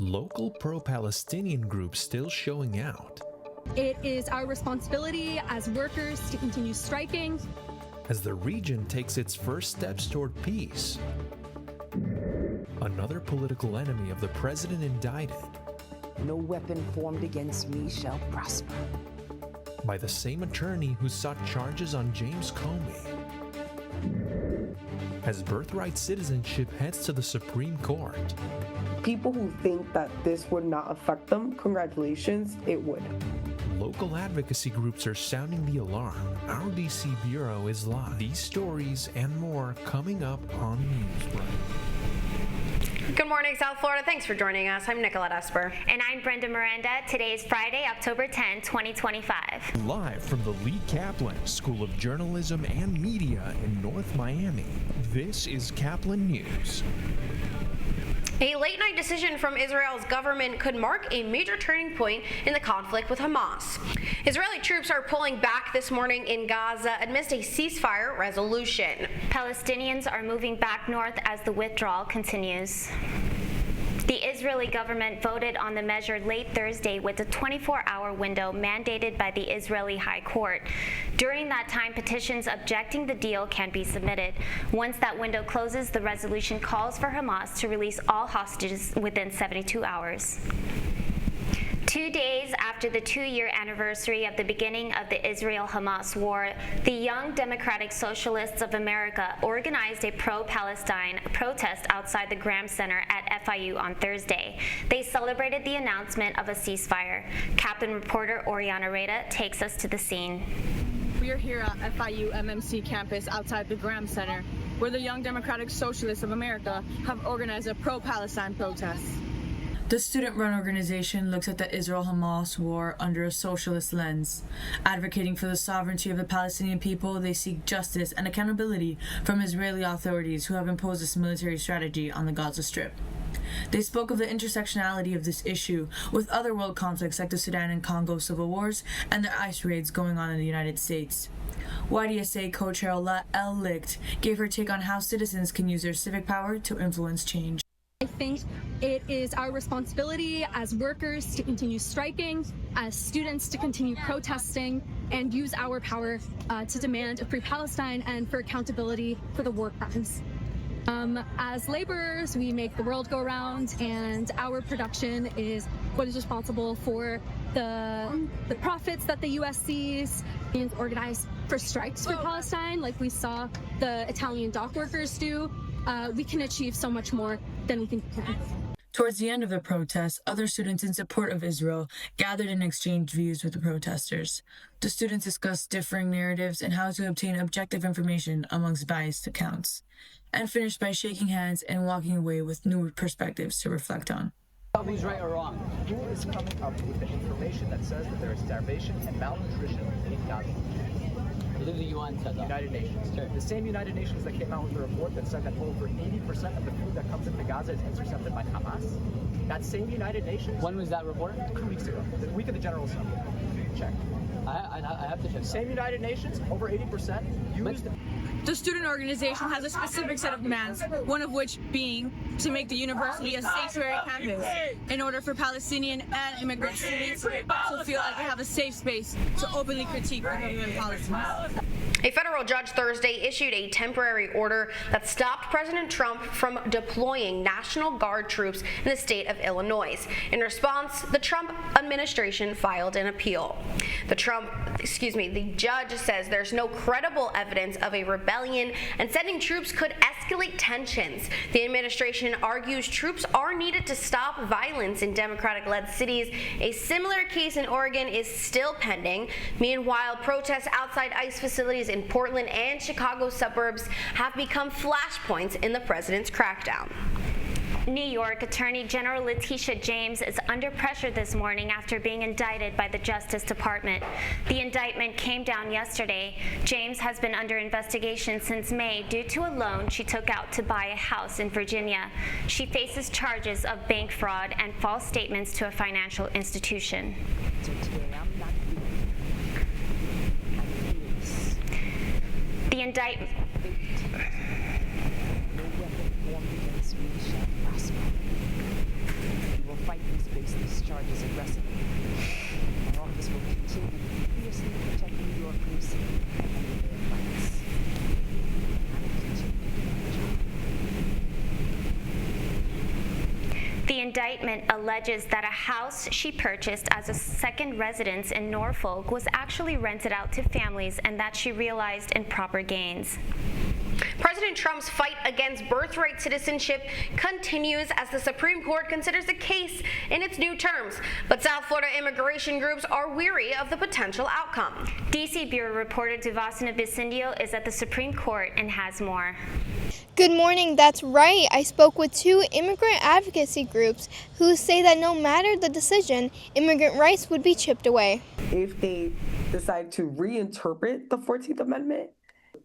local pro-Palestinian groups still showing out. It is our responsibility as workers to continue striking as the region takes its first steps toward peace. Another political enemy of the president indicted. No weapon formed against me shall prosper. By the same attorney who sought charges on James Comey. As birthright citizenship heads to the Supreme Court. People who think that this would not affect them, congratulations, it would. Local advocacy groups are sounding the alarm. Our DC Bureau is live. These stories and more coming up on Newsbreak. Good morning, South Florida. Thanks for joining us. I'm Nicolette Esper. And I'm Brenda Miranda. Today is Friday, October 10, 2025. Live from the Lee Caplin School of Journalism and Media in North Miami, this is Caplin News. A late-night decision from Israel's government could mark a major turning point in the conflict with Hamas. Israeli troops are pulling back this morning in Gaza amidst a ceasefire resolution. Palestinians are moving back north as the withdrawal continues. The Israeli government voted on the measure late Thursday with a 24-hour window mandated by the Israeli High Court. During that time, petitions objecting the deal can be submitted. Once that window closes, the resolution calls for Hamas to release all hostages within 72 hours. 2 days after the 2-year anniversary of the beginning of the Israel-Hamas war, the Young Democratic Socialists of America organized a pro-Palestine protest outside the Graham Center at FIU on Thursday. They celebrated the announcement of a ceasefire. Caplin reporter Oriana Reda takes us to the scene. We are here at FIU MMC campus outside the Graham Center, where the Young Democratic Socialists of America have organized a pro-Palestine protest. The student-run organization looks at the Israel-Hamas war under a socialist lens. Advocating for the sovereignty of the Palestinian people, they seek justice and accountability from Israeli authorities who have imposed this military strategy on the Gaza Strip. They spoke of the intersectionality of this issue with other world conflicts like the Sudan and Congo civil wars and the ICE raids going on in the United States. YDSA co-chair Elle Licht gave her take on how citizens can use their civic power to influence change. I think it is our responsibility as workers to continue striking, as students to continue protesting, and use our power to demand a free Palestine and for accountability for the war crimes. As laborers, we make the world go around, and our production is what is responsible for the profits that the U.S. sees and organize for strikes for Palestine, like we saw the Italian dock workers do. We can achieve so much more than we think we can. Towards the end of the protest, other students in support of Israel gathered and exchanged views with the protesters. The students discussed differing narratives and how to obtain objective information amongst biased accounts, and finished by shaking hands and walking away with new perspectives to reflect on. Who's right or wrong? Who is coming up with the information that says that there is starvation and malnutrition in Gaza? I believe the UN said that. United Nations. Sure. The same United Nations that came out with a report that said that over 80% of the food that comes into Gaza is intercepted by Hamas. That same United Nations. When was that report? 2 weeks ago. The week of the General Assembly. Check. I have to check. Same United Nations, over 80% used. The student organization has a specific set of demands, one of which being to make the university a sanctuary campus in order for Palestinian and immigrant students to feel like they have a safe space to openly critique the government policies. A federal judge Thursday issued a temporary order that stopped President Trump from deploying National Guard troops in the state of Illinois. In response, the Trump administration filed an appeal. The judge says there's no credible evidence of a rebellion and sending troops could escalate tensions. The administration argues troops are needed to stop violence in Democratic-led cities. A similar case in Oregon is still pending. Meanwhile, protests outside ICE facilities in Portland and Chicago suburbs have become flashpoints in the president's crackdown. New York Attorney General Letitia James is under pressure this morning after being indicted by the Justice Department. The indictment came down yesterday. James has been under investigation since May due to a loan she took out to buy a house in Virginia. She faces charges of bank fraud and false statements to a financial institution. The indictment. We will fight these baseless charges aggressively. Our office will continue to fiercely protect New Yorkers and their rights. I will continue to do my job. The indictment alleges that a house she purchased as a second residence in Norfolk was actually rented out to families and that she realized improper gains. President Trump's fight against birthright citizenship continues as the Supreme Court considers the case in its new terms, but South Florida immigration groups are weary of the potential outcome. D.C. Bureau reporter Devasna Bisindio is at the Supreme Court and has more. Good morning, that's right. I spoke with two immigrant advocacy groups who say that no matter the decision, immigrant rights would be chipped away. If they decide to reinterpret the 14th Amendment,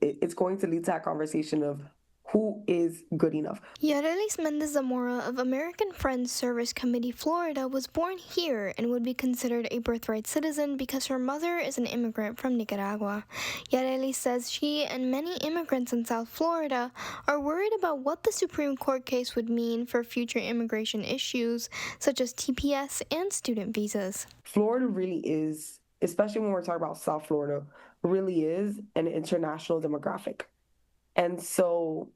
it's going to lead to that conversation of who is good enough. Yarelis Mendez-Zamora of American Friends Service Committee Florida was born here and would be considered a birthright citizen because her mother is an immigrant from Nicaragua. Yarelis says she and many immigrants in South Florida are worried about what the Supreme Court case would mean for future immigration issues such as TPS and student visas. Florida really is, especially when we're talking about South Florida, really is an international demographic. And so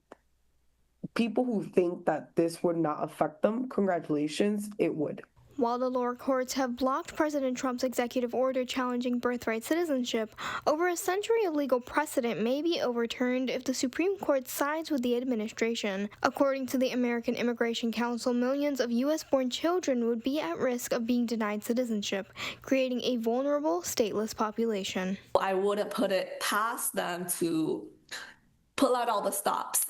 people who think that this would not affect them, congratulations, it would. While the lower courts have blocked President Trump's executive order challenging birthright citizenship, over a century of legal precedent may be overturned if the Supreme Court sides with the administration. According to the American Immigration Council, millions of U.S.-born children would be at risk of being denied citizenship, creating a vulnerable, stateless population. I wouldn't put it past them to pull out all the stops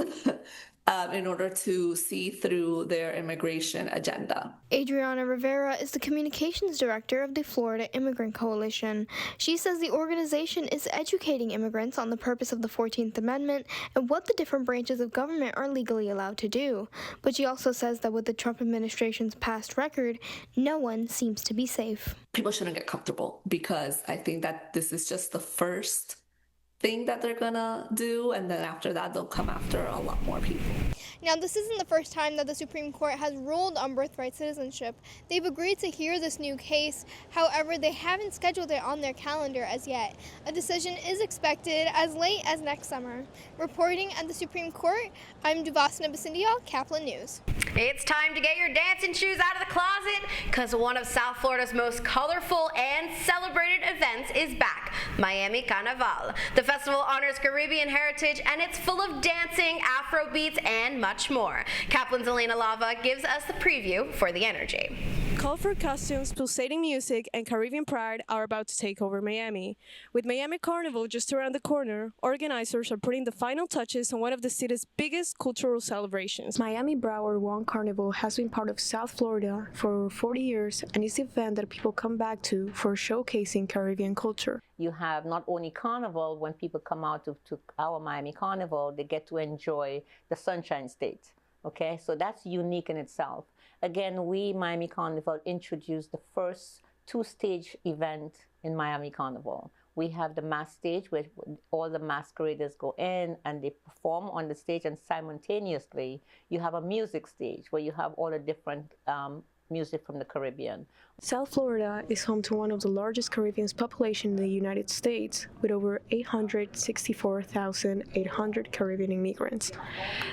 in order to see through their immigration agenda. Adriana Rivera is the communications director of the Florida Immigrant Coalition. She says the organization is educating immigrants on the purpose of the 14th Amendment and what the different branches of government are legally allowed to do. But she also says that with the Trump administration's past record, no one seems to be safe. People shouldn't get comfortable because I think that this is just the first thing that they're gonna do, and then after that they'll come after a lot more people. Now, this isn't the first time that the Supreme Court has ruled on birthright citizenship. They've agreed to hear this new case. However, they haven't scheduled it on their calendar as yet. A decision is expected as late as next summer. Reporting at the Supreme Court, I'm Devasna Bisindio, Caplin News. It's time to get your dancing shoes out of the closet because one of South Florida's most colorful and celebrated events is back, Miami Carnival. The festival honors Caribbean heritage and it's full of dancing, Afro beats, and much more. Caplin's Elena Lava gives us the preview for the energy. Colorful costumes, pulsating music, and Caribbean pride are about to take over Miami. With Miami Carnival just around the corner, organizers are putting the final touches on one of the city's biggest cultural celebrations. Miami Broward One Carnival has been part of South Florida for over 40 years and is the event that people come back to for showcasing Caribbean culture. You have not only Carnival, when people come out to our Miami Carnival, they get to enjoy the Sunshine State. Okay, so that's unique in itself. Again, we, Miami Carnival, introduced the first two-stage event in Miami Carnival. We have the mass stage where all the masqueraders go in and they perform on the stage, and simultaneously you have a music stage where you have all the different music from the Caribbean. South Florida is home to one of the largest Caribbean populations in the United States, with over 864,800 Caribbean immigrants.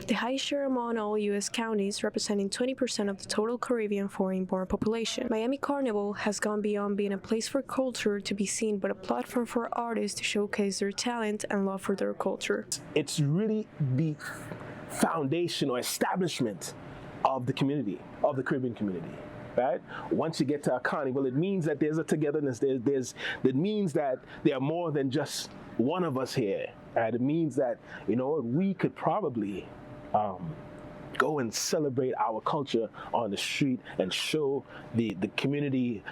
The highest share among all U.S. counties, representing 20% of the total Caribbean foreign-born population. Miami Carnival has gone beyond being a place for culture to be seen, but a platform for artists to showcase their talent and love for their culture. It's really the foundation or establishment of the community, of the Caribbean community. Right? Once you get to a carnival, it means that there's a togetherness. That means that there are more than just one of us here. Right? It means that, you know, we could probably go and celebrate our culture on the street and show the community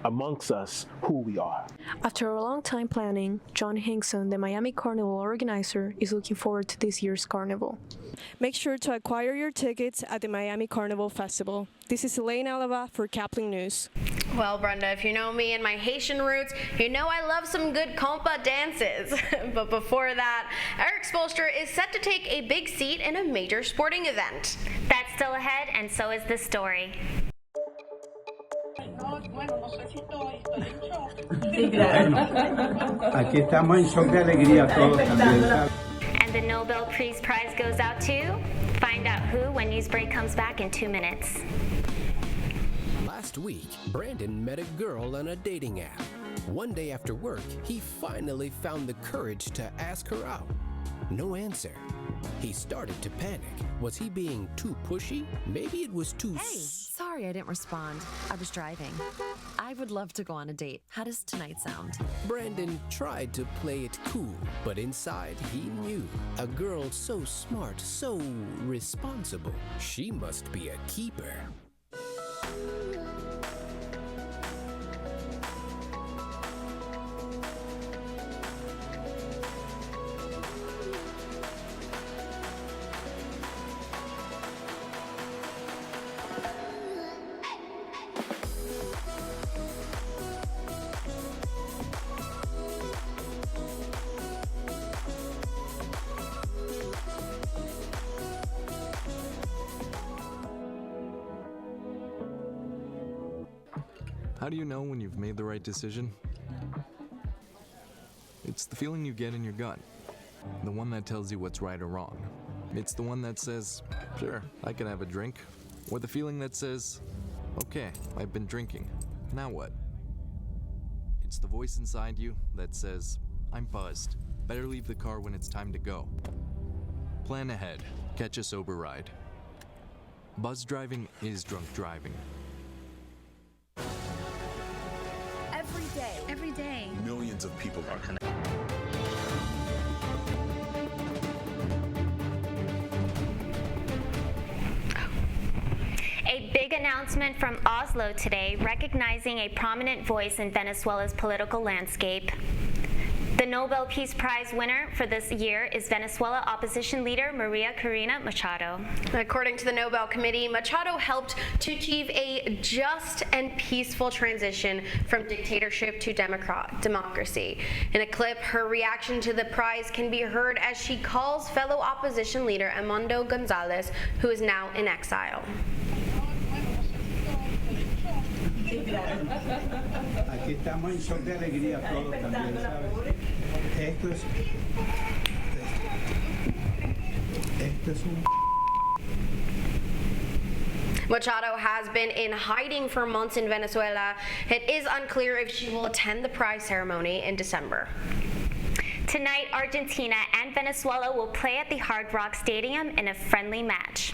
amongst us who we are. After a long time planning, John Hinkson, the Miami Carnival organizer, is looking forward to this year's carnival. Make sure to acquire your tickets at the Miami Carnival Festival. This is Elaine Alava for Caplin News. Well, Brenda, if you know me and my Haitian roots, you know I love some good compa dances. But before that, Eric Spoelstra is set to take a big seat in a major sporting event. That's still ahead, and so is this story. Aquí estamos en shock de alegría todos también, ¿sabes? And the Nobel Peace Prize goes out to? Find out who when Newsbreak comes back in 2 minutes. Last week, Brandon met a girl on a dating app. One day after work, he finally found the courage to ask her out. No answer. He started to panic. Was he being too pushy? Maybe it was too... Hey, sorry I didn't respond. I was driving. I would love to go on a date. How does tonight sound? Brandon tried to play it cool, but inside he knew. A girl so smart, so responsible. She must be a keeper. How do you know when you've made the right decision? It's the feeling you get in your gut. The one that tells you what's right or wrong. It's the one that says, sure, I can have a drink. Or the feeling that says, okay, I've been drinking. Now what? It's the voice inside you that says, I'm buzzed. Better leave the car when it's time to go. Plan ahead. Catch a sober ride. Buzz driving is drunk driving. Every day. Millions of people are connected. A big announcement from Oslo today recognizing a prominent voice in Venezuela's political landscape. The Nobel Peace Prize winner for this year is Venezuela opposition leader Maria Corina Machado. According to the Nobel Committee, Machado helped to achieve a just and peaceful transition from dictatorship to democracy. In a clip, her reaction to the prize can be heard as she calls fellow opposition leader Edmundo Gonzalez, who is now in exile. Aquí estamos en shock de alegría todos también, ¿sabes? Esto es un... Machado has been in hiding for months in Venezuela. It is unclear if she will attend the prize ceremony in December. Tonight, Argentina and Venezuela will play at the Hard Rock Stadium in a friendly match.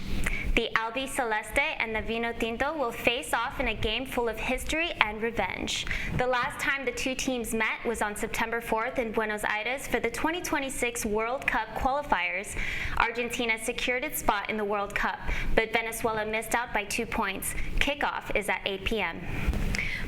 The Albi Celeste and the Vino Tinto will face off in a game full of history and revenge. The last time the two teams met was on September 4th in Buenos Aires for the 2026 World Cup qualifiers. Argentina secured its spot in the World Cup, but Venezuela missed out by 2 points. Kickoff is at 8 p.m.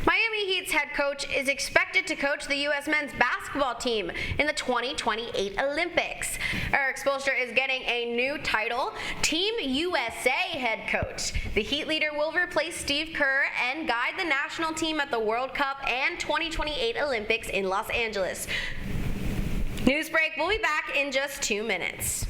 Miami Heat's head coach is expected to coach the U.S. men's basketball team in the 2028 Olympics. Eric Spoelstra is getting a new title, Team USA head coach. The Heat leader will replace Steve Kerr and guide the national team at the World Cup and 2028 Olympics in Los Angeles. Newsbreak will be back in just 2 minutes.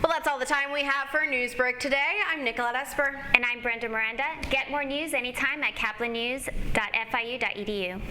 Well, that's all the time we have for Newsbreak today. I'm Nicolette Esper. And I'm Brenda Miranda. Get more news anytime at caplinnews.fiu.edu.